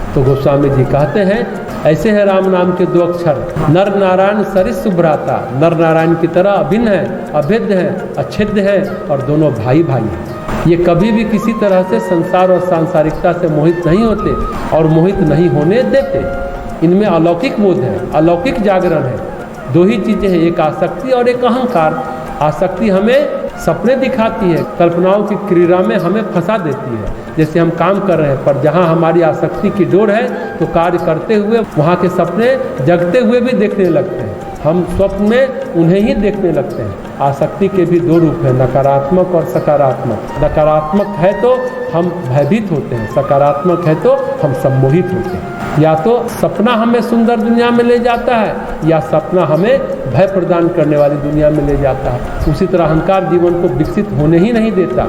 तो गोस्वामी जी कहते हैं ऐसे है राम नाम के दो अक्षर, नर नारायण सरिस सुभ्राता। नर नारायण की तरह अभिन्न है, अभेद्य है, अच्छेद्य है और दोनों भाई भाई हैं। ये कभी भी किसी तरह से संसार और सांसारिकता से मोहित नहीं होते और मोहित नहीं होने देते। इनमें अलौकिक बोध है, अलौकिक जागरण है। दो ही चीज़ें हैं, एक आसक्ति और एक अहंकार। आसक्ति हमें सपने दिखाती है, कल्पनाओं की क्रीड़ा में हमें फंसा देती है। जैसे हम काम कर रहे हैं पर जहाँ हमारी आसक्ति की डोर है तो कार्य करते हुए वहाँ के सपने जगते हुए भी देखने लगते हैं। हम स्वप्न में उन्हें ही देखने लगते हैं। आसक्ति के भी दो रूप हैं, नकारात्मक और सकारात्मक। नकारात्मक है तो हम भयभीत होते हैं, सकारात्मक है तो हम सम्मोहित होते हैं। या तो सपना हमें सुंदर दुनिया में ले जाता है या सपना हमें भय प्रदान करने वाली दुनिया में ले जाता है। उसी तरह अहंकार जीवन को विकसित होने ही नहीं देता।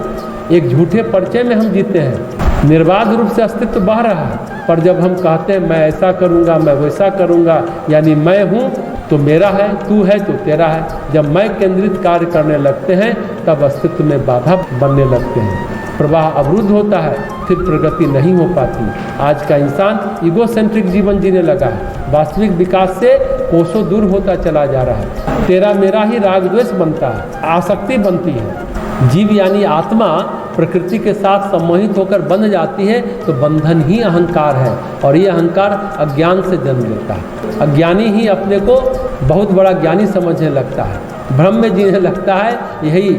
एक झूठे परिचय में हम जीते हैं, निर्बाध रूप से अस्तित्व बह रहा है, पर जब हम कहते हैं मैं ऐसा करूँगा, मैं वैसा करूँगा, यानी मैं हूँ तो मेरा है, तू है तो तेरा है। जब मैं केंद्रित कार्य करने लगते हैं तब अस्तित्व में बाधा बनने लगते हैं, प्रवाह अवरुद्ध होता है, फिर प्रगति नहीं हो पाती। आज का इंसान ईगोसेंट्रिक जीवन जीने लगा है, वास्तविक विकास से कोसों दूर होता चला जा रहा है। तेरा मेरा ही राग द्वेष बनता है, आसक्ति बनती है। जीव यानी आत्मा प्रकृति के साथ सम्मोहित होकर बंध जाती है तो बंधन ही अहंकार है और ये अहंकार अज्ञान से जन्म लेता है। अज्ञानी ही अपने को बहुत बड़ा ज्ञानी समझने लगता है, भ्रम में जीने लगता है। यही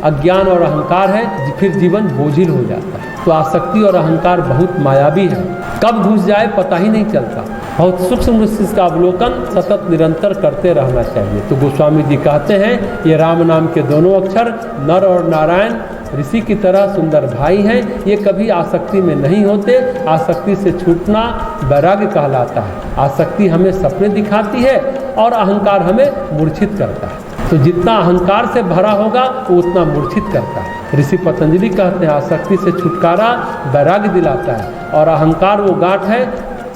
अज्ञान और अहंकार है, फिर जीवन बोझिल हो जाता है। तो आसक्ति और अहंकार बहुत मायावी है, कब घुस जाए पता ही नहीं चलता। बहुत सूक्ष्म रूप से इसका अवलोकन सतत निरंतर करते रहना चाहिए। तो गोस्वामी जी कहते हैं ये राम नाम के दोनों अक्षर नर और नारायण ऋषि की तरह सुंदर भाई हैं। ये कभी आसक्ति में नहीं होते। आसक्ति से छूटना वैराग्य कहलाता है। आसक्ति हमें सपने दिखाती है और अहंकार हमें मूर्छित करता है। तो जितना अहंकार से भरा होगा वो उतना मूर्छित करता है। ऋषि पतंजलि कहते हैं आसक्ति से छुटकारा वैराग्य दिलाता है और अहंकार वो गांठ है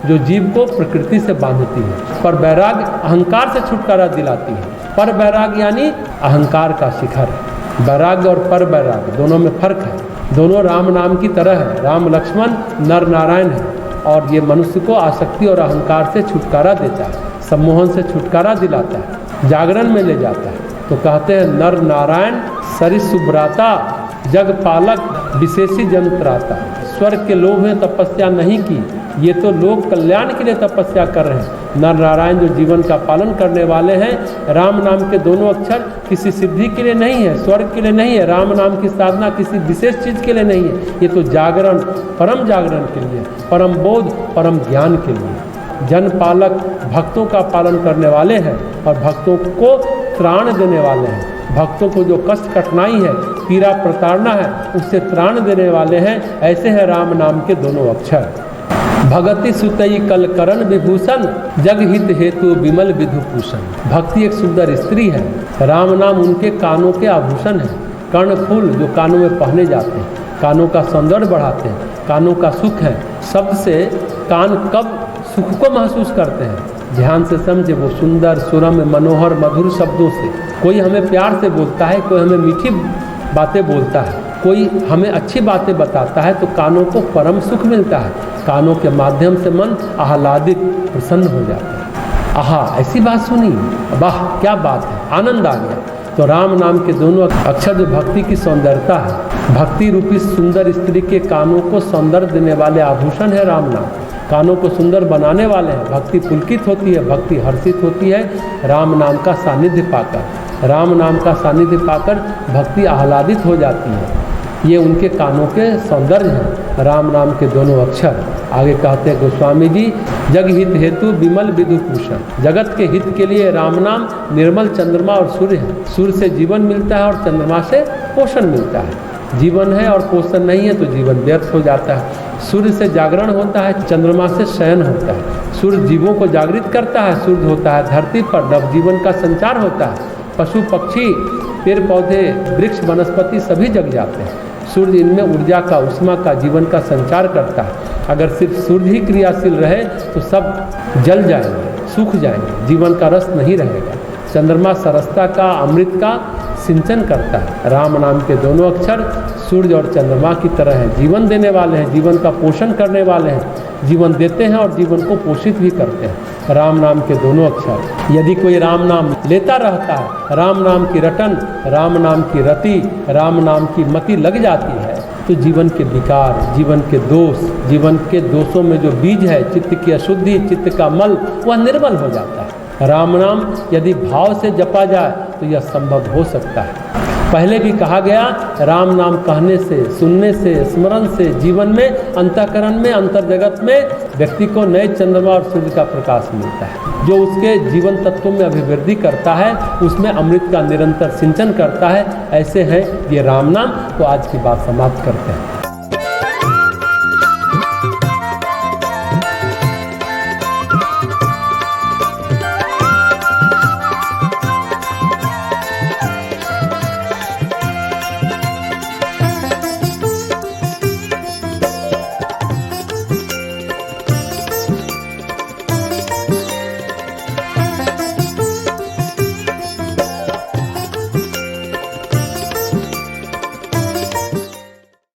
जो जीव को प्रकृति से बांधती है, पर वैराग्य अहंकार से छुटकारा दिलाती है। पर वैराग्य यानी अहंकार का शिखर। वैराग्य और पर वैराग्य दोनों में फर्क है। दोनों राम नाम की तरह है, राम लक्ष्मण नर नारायण है और ये मनुष्य को आसक्ति और अहंकार से छुटकारा देता है, सम्मोहन से छुटकारा दिलाता है, जागरण में ले जाता है। तो कहते हैं नर नारायण सरिस सुभ्राता जग पालक विशेषी जंत्राता। स्वर्ग के लोभ में तपस्या नहीं की, ये तो लोक कल्याण के लिए तपस्या कर रहे हैं। नर नारायण जो जीवन का पालन करने वाले हैं। राम नाम के दोनों अक्षर किसी सिद्धि के लिए नहीं है, स्वर्ग के लिए नहीं है। राम नाम की साधना किसी विशेष चीज़ के लिए नहीं है। ये तो जागरण, परम जागरण के लिए, परम बोध, परम ज्ञान के लिए। जन पालक भक्तों का पालन करने वाले हैं और भक्तों को त्राण देने वाले हैं। भक्तों को जो कष्ट कठिनाई है, पीड़ा प्रताड़ना है, उससे त्राण देने वाले हैं। ऐसे हैं राम नाम के दोनों अक्षर। भगति सुतई कल करण विभूषण जग हित हेतु विमल विधुभूषण। भक्ति एक सुंदर स्त्री है, राम नाम उनके कानों के आभूषण है। कर्ण फूल जो कानों में पहने जाते हैं, कानों का सौंदर्य बढ़ाते हैं, कानों का सुख है। शब्द से कान कब सुख को महसूस करते हैं, ध्यान से समझे। वो सुंदर सुरम मनोहर मधुर शब्दों से कोई हमें प्यार से बोलता है, कोई हमें मीठी बातें बोलता है, कोई हमें अच्छी बातें बताता है तो कानों को परम सुख मिलता है। कानों के माध्यम से मन आह्लादित प्रसन्न हो जाता है। आहा ऐसी बात सुनी, वाह क्या बात है, आनंद आ गया। तो राम नाम के दोनों अक्षर जो भक्ति की सौंदर्यता है, भक्ति रूपी सुंदर स्त्री के कानों को सौंदर्य देने वाले आभूषण है राम नाम। कानों को सुंदर बनाने वाले हैं। भक्ति पुलकित होती है, भक्ति हर्षित होती है राम नाम का सानिध्य पाकर। राम नाम का सानिध्य पाकर भक्ति आह्लादित हो जाती है। ये उनके कानों के सौंदर्य हैं, राम नाम के दोनों अक्षर। आगे कहते हैं गोस्वामी जी, जग हित हेतु विमल विधुभूषण। जगत के हित के लिए राम नाम निर्मल चंद्रमा और सूर्य है। सूर्य से जीवन मिलता है और चंद्रमा से पोषण मिलता है। जीवन है और पोषण नहीं है तो जीवन व्यर्थ हो जाता है। सूर्य से जागरण होता है, चंद्रमा से शयन होता है। सूर्य जीवों को जागृत करता है, सूर्य होता है धरती पर नवजीवन का संचार होता है। पशु पक्षी पेड़ पौधे वृक्ष वनस्पति सभी जग जाते हैं। सूर्य इनमें ऊर्जा का उष्मा का जीवन का संचार करता है। अगर सिर्फ सूर्य ही क्रियाशील रहे तो सब जल जाएंगे, सूख जाएंगे, जीवन का रस नहीं रहेगा। चंद्रमा सरसता का अमृत का सिंचन करता है। राम नाम के दोनों अक्षर सूर्य और चंद्रमा की तरह हैं, जीवन देने वाले हैं, जीवन का पोषण करने वाले हैं, जीवन देते हैं और जीवन को पोषित भी करते हैं। राम नाम के दोनों अक्षर। यदि कोई राम नाम लेता रहता है, राम नाम की रटन, राम नाम की रति, राम नाम की मति लग जाती है तो जीवन के विकार, जीवन के दोष, जीवन के दोषों में जो बीज है, चित्त की अशुद्धि, चित्त का मल, वह निर्मल हो जाता है। राम नाम यदि भाव से जपा जाए तो यह संभव हो सकता है। पहले भी कहा गया, राम नाम कहने से, सुनने से, स्मरण से जीवन में, अंतःकरण में, अंतर जगत में व्यक्ति को नए चंद्रमा और सूर्य का प्रकाश मिलता है, जो उसके जीवन तत्वों में अभिवृद्धि करता है, उसमें अमृत का निरंतर सिंचन करता है। ऐसे हैं ये राम नाम। तो आज की बात समाप्त करते हैं।